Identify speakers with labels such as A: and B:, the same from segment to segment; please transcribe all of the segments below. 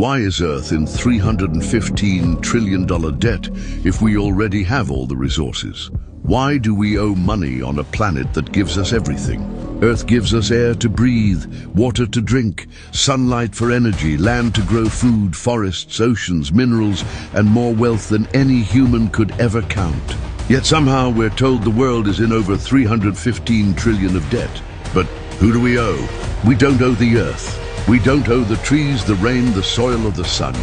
A: Why is Earth in $315 trillion debt if we already have all the resources? Why do we owe money on a planet that gives us everything? Earth gives us air to breathe, water to drink, sunlight for energy, land to grow food, forests, oceans, minerals, and more wealth than any human could ever count. Yet somehow we're told the world is in over 315 trillion of debt. But who do we owe? We don't owe the Earth. We don't owe the trees, the rain, the soil, or the sun.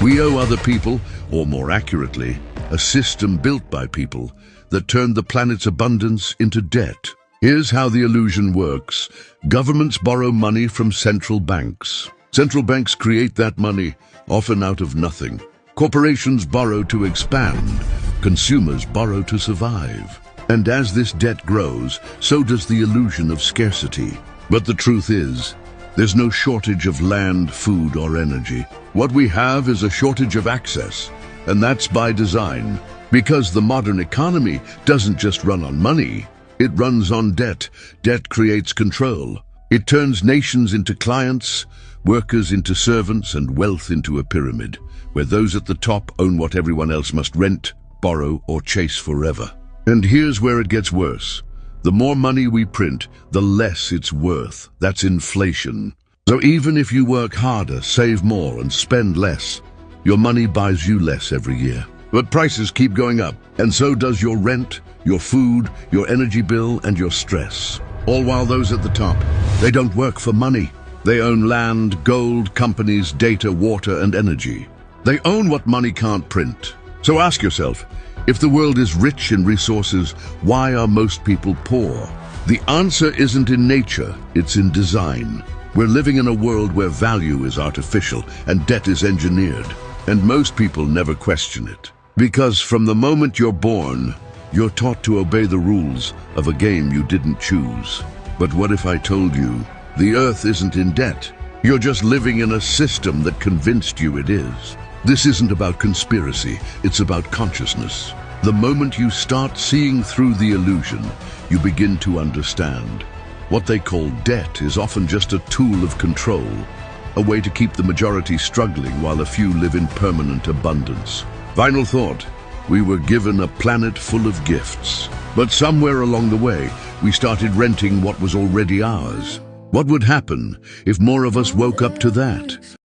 A: We owe other people, or more accurately, a system built by people that turned the planet's abundance into debt. Here's how the illusion works. Governments borrow money from central banks. Central banks create that money, often out of nothing. Corporations borrow to expand. Consumers borrow to survive. And as this debt grows, so does the illusion of scarcity. But the truth is, there's no shortage of land, food, or energy. What we have is a shortage of access, and that's by design. Because the modern economy doesn't just run on money, it runs on debt. Debt creates control. It turns nations into clients, workers into servants, and wealth into a pyramid, where those at the top own what everyone else must rent, borrow, or chase forever. And here's where it gets worse. The more money we print, the less it's worth. That's inflation. So even if you work harder, save more, and spend less, your money buys you less every year. But prices keep going up, and so does your rent, your food, your energy bill, and your stress. All while those at the top, they don't work for money. They own land, gold, companies, data, water, and energy. They own what money can't print. So ask yourself, if the world is rich in resources, why are most people poor? The answer isn't in nature, it's in design. We're living in a world where value is artificial and debt is engineered. And most people never question it. Because from the moment you're born, you're taught to obey the rules of a game you didn't choose. But what if I told you, the Earth isn't in debt? You're just living in a system that convinced you it is. This isn't about conspiracy, it's about consciousness. The moment you start seeing through the illusion, you begin to understand. What they call debt is often just a tool of control, a way to keep the majority struggling while a few live in permanent abundance. Final thought, we were given a planet full of gifts. But somewhere along the way, we started renting what was already ours. What would happen if more of us woke up to that?